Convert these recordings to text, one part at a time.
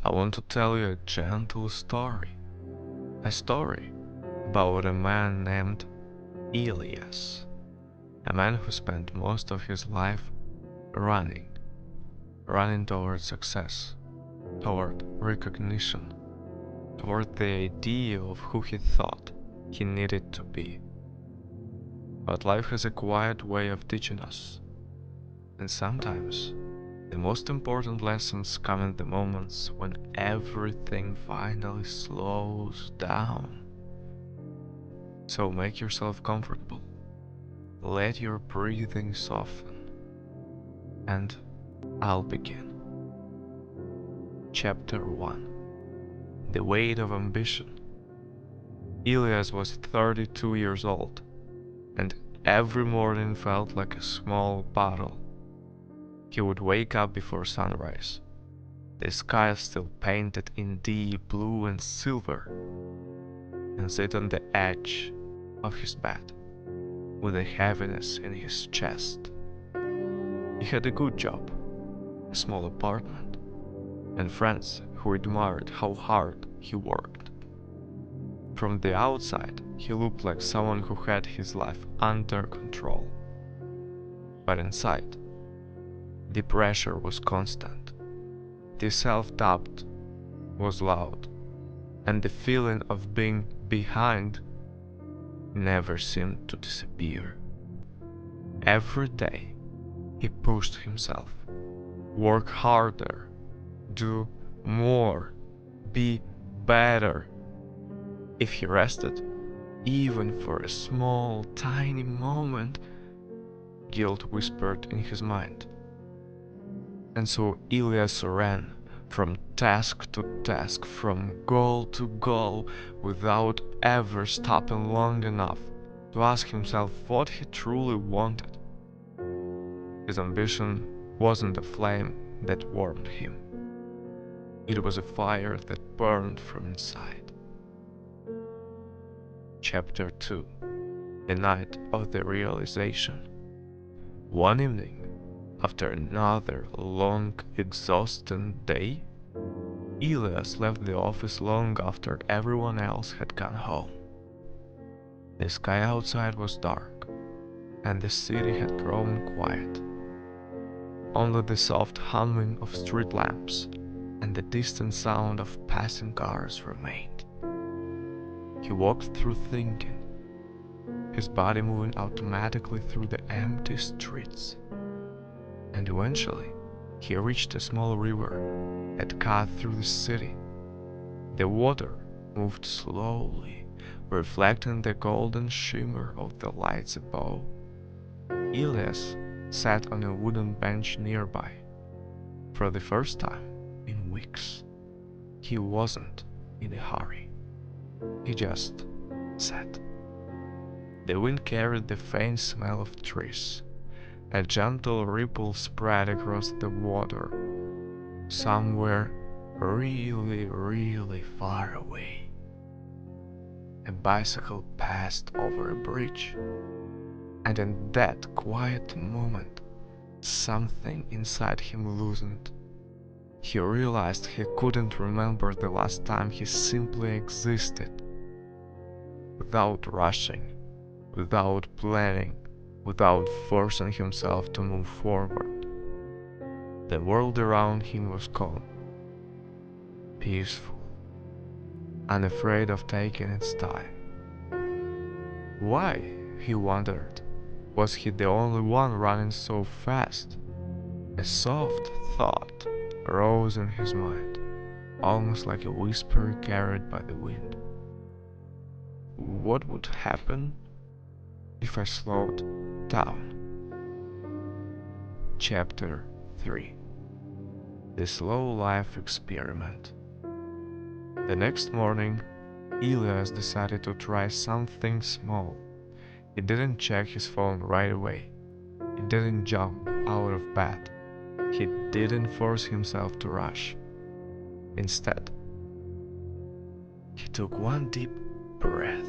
I want to tell you a gentle story. A story about a man named Elias. A man who spent most of his life running. Running toward success, toward recognition, toward the idea of who he thought he needed to be. But life has a quiet way of teaching us, and sometimes the most important lessons come in the moments when everything finally slows down. So make yourself comfortable, let your breathing soften, and I'll begin. Chapter 1. The Weight of Ambition. Elias was 32 years old, and every morning felt like a small battle. He would wake up before sunrise, the sky still painted in deep blue and silver, and sit on the edge of his bed, with a heaviness in his chest. He had a good job, a small apartment, and friends who admired how hard he worked. From the outside, he looked like someone who had his life under control. But inside, the pressure was constant, the self-doubt was loud, and the feeling of being behind never seemed to disappear. Every day, he pushed himself, work harder, do more, be better. If he rested, even for a small, tiny moment, guilt whispered in his mind. And so Elias ran from task to task, from goal to goal, without ever stopping long enough to ask himself what he truly wanted. His ambition wasn't a flame that warmed him. It was a fire that burned from inside. Chapter 2. The Night of the Realization. One evening, after another long, exhausting day, Elias left the office long after everyone else had gone home. The sky outside was dark, and the city had grown quiet. Only the soft humming of street lamps and the distant sound of passing cars remained. He walked through thinking, his body moving automatically through the empty streets. And eventually, he reached a small river that cut through the city. The water moved slowly, reflecting the golden shimmer of the lights above. Elias sat on a wooden bench nearby. For the first time in weeks, he wasn't in a hurry. He just sat. The wind carried the faint smell of trees. A gentle ripple spread across the water, somewhere really, really far away. A bicycle passed over a bridge, and in that quiet moment, something inside him loosened. He realized he couldn't remember the last time he simply existed, without rushing, without planning, without forcing himself to move forward. The world around him was calm, peaceful, unafraid of taking its time. Why, he wondered, was he the only one running so fast? A soft thought rose in his mind, almost like a whisper carried by the wind. What would happen if I slowed down? Chapter 3. The Slow Life Experiment. The next morning, Elias decided to try something small. He didn't check his phone right away. He didn't jump out of bed. He didn't force himself to rush. Instead, he took one deep breath.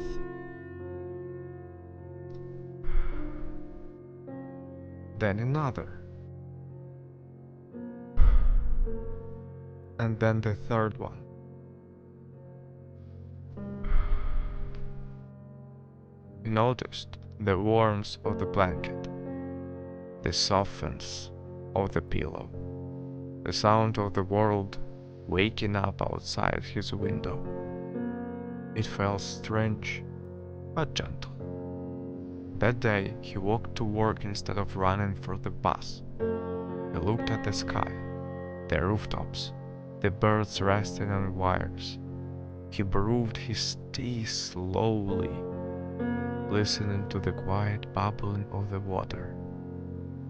Then another. And then the third one. He noticed the warmth of the blanket, the softness of the pillow, the sound of the world waking up outside his window. It felt strange, but gentle. That day, he walked to work instead of running for the bus. He looked at the sky, the rooftops, the birds resting on wires. He brewed his tea slowly, listening to the quiet bubbling of the water.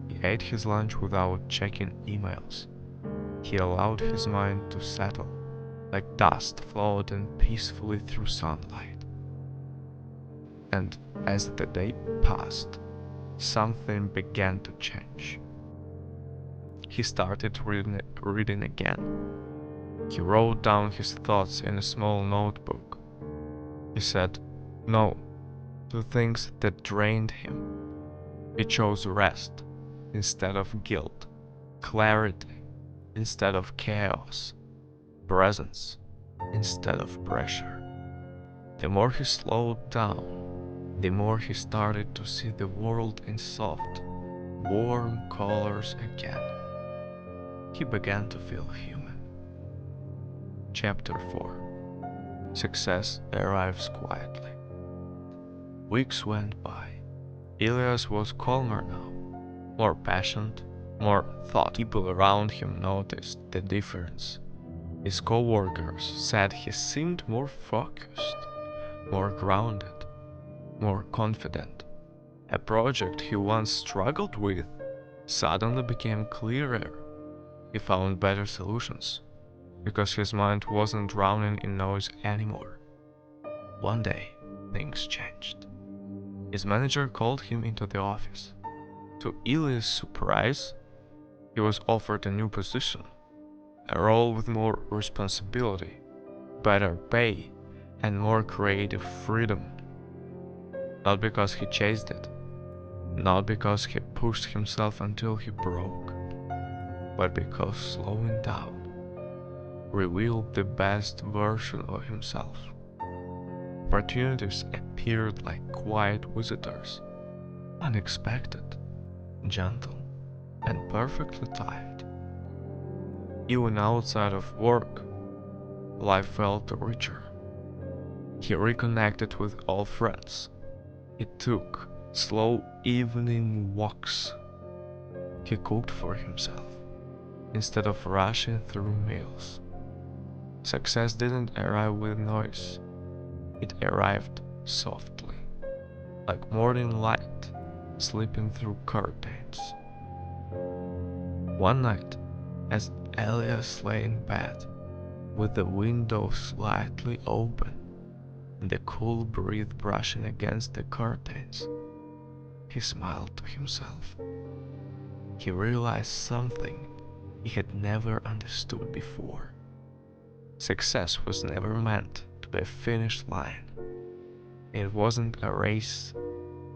He ate his lunch without checking emails. He allowed his mind to settle, like dust floating peacefully through sunlight. And as the day passed, something began to change. He started reading again. He wrote down his thoughts in a small notebook. He said no to things that drained him. He chose rest instead of guilt, clarity instead of chaos, presence instead of pressure. The more he slowed down, the more he started to see the world in soft, warm colors again. He began to feel human. Chapter 4. Success arrives quietly. Weeks went by. Elias was calmer now, more patient, more thoughtful. People around him noticed the difference. His co-workers said he seemed more focused, more grounded, more confident. A project he once struggled with suddenly became clearer. He found better solutions, because his mind wasn't drowning in noise anymore. One day, things changed. His manager called him into the office. To Eli's surprise, he was offered a new position, a role with more responsibility, better pay, and more creative freedom. Not because he chased it, not because he pushed himself until he broke, but because slowing down revealed the best version of himself. Opportunities appeared like quiet visitors, unexpected, gentle, and perfectly timed. Even outside of work, life felt richer. He reconnected with old friends. He took slow evening walks. He cooked for himself instead of rushing through meals. Success didn't arrive with noise. It arrived softly, like morning light slipping through curtains. One night, as Elias lay in bed, with the window slightly open and the cool breeze brushing against the curtains, he smiled to himself. He realized something he had never understood before. Success was never meant to be a finish line. It wasn't a race.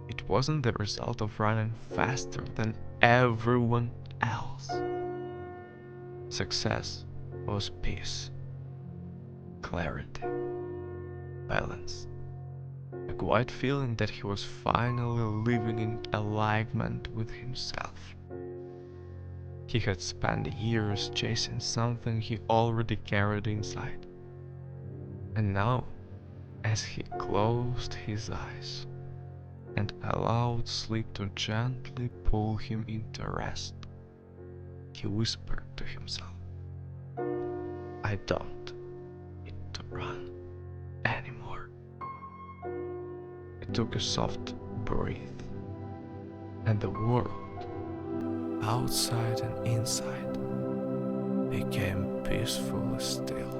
It wasn't the result of running faster than everyone else. Success was peace, clarity, balance, a quiet feeling that he was finally living in alignment with himself. He had spent years chasing something he already carried inside. And now, as he closed his eyes and allowed sleep to gently pull him into rest, he whispered to himself, "I don't need to run anymore." He took a soft breath, and the world, outside and inside, became peacefully still.